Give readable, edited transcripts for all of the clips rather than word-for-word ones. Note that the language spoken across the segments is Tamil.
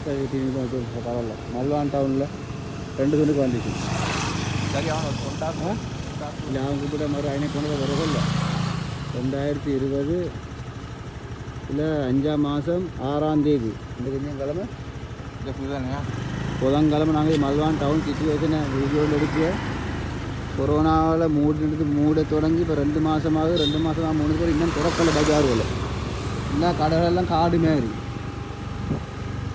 பரவாயில்ல. மல்வான் டவுனில் 2 துணுக்கு வந்துச்சு. சரி அவன் இல்லை அவங்க கூட மறு ஐநூறு கொண்டு வரதில்லை. 2020 இல்லை 5ஆம் மாதம் 6ஆம் தேதி இந்த கொஞ்சம் கிழமை புதன்கிழமை நாங்கள் மல்வான் டவுன் சிச்சுவேஷனை வீடியோவில் எடுக்க கொரோனாவில் மூட தொடங்கி இப்போ 2 மாதமாக 2 மாதமாக 3 பேர் இன்னும் திறக்கலை பஜார்கள். எல்லா கடைகளெல்லாம் காடு மாரி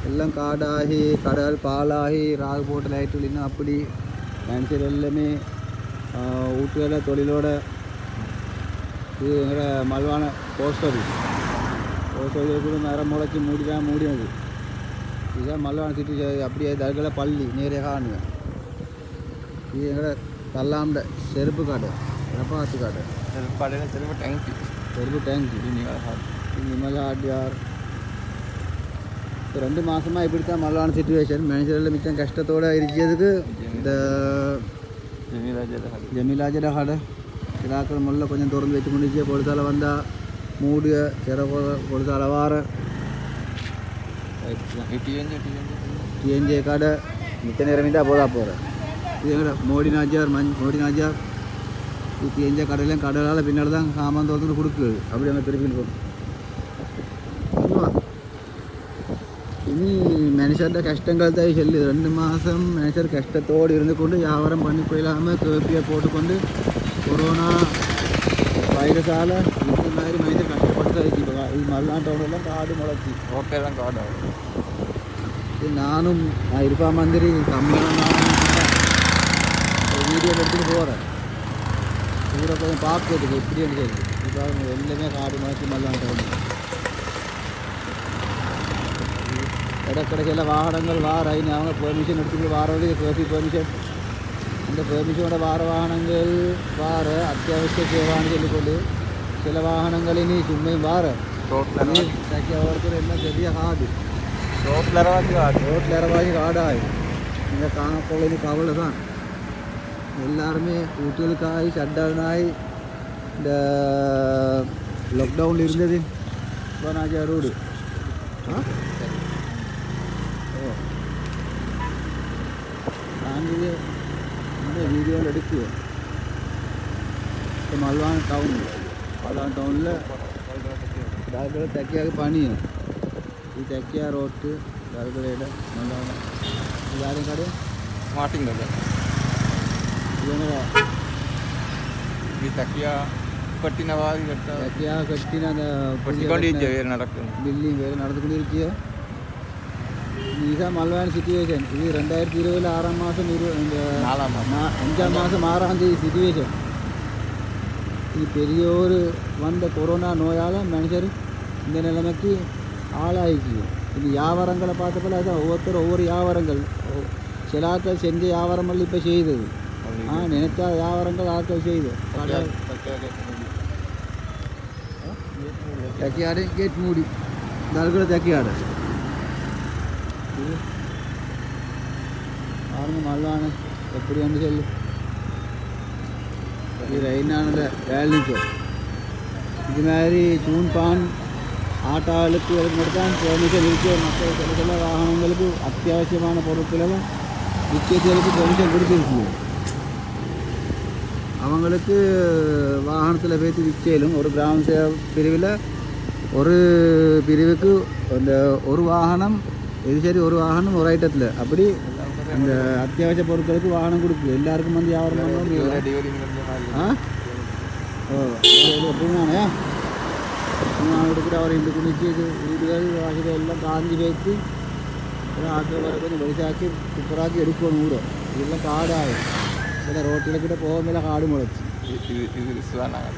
எல்லாம் காடாகி கடல் பாலாகி ராகு போட்ட லைட்டுகள் இன்னும் அப்படி மனுஷர் எல்லாமே வீட்டுகள தொழிலோட இது எங்களோட மல்வான போஸ்ட் ஆஃபீஸ் கூட மரம் முளைச்சி மூடினது. இதுதான் மல்வான சிட்டி. அப்படியே தர்கல பள்ளி நேரே காணுங்க. இது எங்களோட தள்ளாண்ட செருப்பு காடு ரப்பாத்து காடு செருப்பு டேங்க் நிமலா ஆட்டியார். 2 மாதமாக இப்படி தான் மல்வான சிச்சுவேஷன். மனுஷர்கள் மிச்சம் கஷ்டத்தோடு இருக்கிறதுக்கு இந்த ஜமீலாஜட கடை கிடாக்கள் முள்ள கொஞ்சம் திறந்து வச்சு கொண்டுச்சு. பொழுதால் வந்தால் மூடுக சிற பொழுதால் வார டிஎன்ஜே கடை மிச்ச நேரம் தான் போதா போகிறேன். இது மோடி நாஜார் இது டிஎன்ஜே கடையிலையும் கடலால் பின்னால் தான் சாமான் தோற்று கொடுக்குது. அப்படி அங்கே திருப்பி இனி மனுஷர்கிட்ட கஷ்டங்கள் தான் சொல்லுது. 2 மாதம் மனுஷர் கஷ்டத்தோடு இருந்து கொண்டு வியாபாரம் பண்ணி போயிடாமல் கேப்பியை போட்டுக்கொண்டு கொரோனா வைரஸால் இந்த மாதிரி மனிதர் கஷ்டப்பட்டு தான் இருக்கு. இது மல்வான் டவுனெல்லாம் காடு முளைச்சி ரோட்டெல்லாம் காடு. நானும் இருப்பா மந்திரி கம்மியான வீடியோ எடுத்துகிட்டு போகிறேன். இவரை கொஞ்சம் பார்க்கறதுக்கு எப்படின்னு சொல்லி இப்போ எல்லாமே காடு முளைச்சி மல்வான் டவுன் இடக்கடைசியில் வாகனங்கள் வாராயின்னு அவங்க பெர்மிஷன் எடுத்துக்கிட்டு வாரது கேபி பெர்மிஷன். அந்த பெர்மிஷனோட வாகனங்கள் அத்தியாவசிய சேவான்னு சொல்லிக்கொண்டு சில வாகனங்கள் இனி சும்மையும் அவருக்கு என்ன பெரிய காடு ரோட்டில் இறவாசி காடாய் இந்த காணப்போல இனி கவலை தான். எல்லாருமே வீட்டுகளுக்காகி ஷட்டவுனாகி இந்த லாக்டவுனில் இருந்தது. இப்போ ரோடு நாங்கள் இந்த வீடியோவில் எடுக்குவோம். இப்போ மல்வான் டவுனில் டாக்டர் தெக்கியாக பணியும் இது தெக்கியா ரோட்டு டாக்டர் மல்வான யாரும் கடை மாட்டிங் தெக்கியா கட்டின அந்த பில்டிங் வேறு நடந்து கொண்டிருக்கிய. இதுதான் மல்வான சிச்சுவேஷன். இது 2020 6ஆம் மாதம் 5ஆம் மாதம் 6ஆம் தேதி சிச்சுவேஷன். இது பெரிய ஒரு வந்த கொரோனா நோயால் மனுஷர் இந்த நிலைமைக்கு ஆளாயிக்கு. இது வியாபாரங்களை பார்த்தப்பல அதுதான் ஒவ்வொருத்தரும் ஒவ்வொரு வியாபாரங்கள் சில ஆட்கள் செஞ்ச வியாபாரங்கள் இப்போ செய்தது. நினைச்சா வியாபாரங்கள் ஆட்கள் செய்து தக்கியாடு கேட் மூடி தல்குல தக்கியாடு பாருங்க மல்வான எப்படி வந்து சொல்லு. இது ரெயினானத வேலைக்கும் இது மாதிரி சூன்பான் ஆட்டாளுக்கு அதுக்கு மட்டும் தான் பெர்மிஷன் இருக்குது. மக்கள் சில சில வாகனங்களுக்கு அத்தியாவசியமான பொருட்களெல்லாம் விற்கிறதுக்கு பெர்மிஷன் கொடுத்துருக்கு. அவங்களுக்கு வாகனத்தில் பேசி விற்கலும் ஒரு கிராம சேவை பிரிவில் ஒரு பிரிவுக்கு அந்த ஒரு வாகனம் இது சரி ஒரு வாகனம் ஒரு ஐட்டத்தில் அப்படி அந்த அத்தியாவசிய பொருட்களுக்கு வாகனம் கொடுக்குது. எல்லாருக்கும் வந்து வியாபாரம் எப்படினானே கொடுக்குற அவர் இந்த குளிச்சு இது வீடுகள் வாசல் எல்லாம் காஞ்சி வைத்து ஆட்கள் வர கொஞ்சம் வெளிசாக்கி சூப்பராக்கி எடுக்கணும் ஊரும். இதெல்லாம் காடாகும். இதில் ரோட்டில் கிட்ட போக மேலே காடு முளைச்சி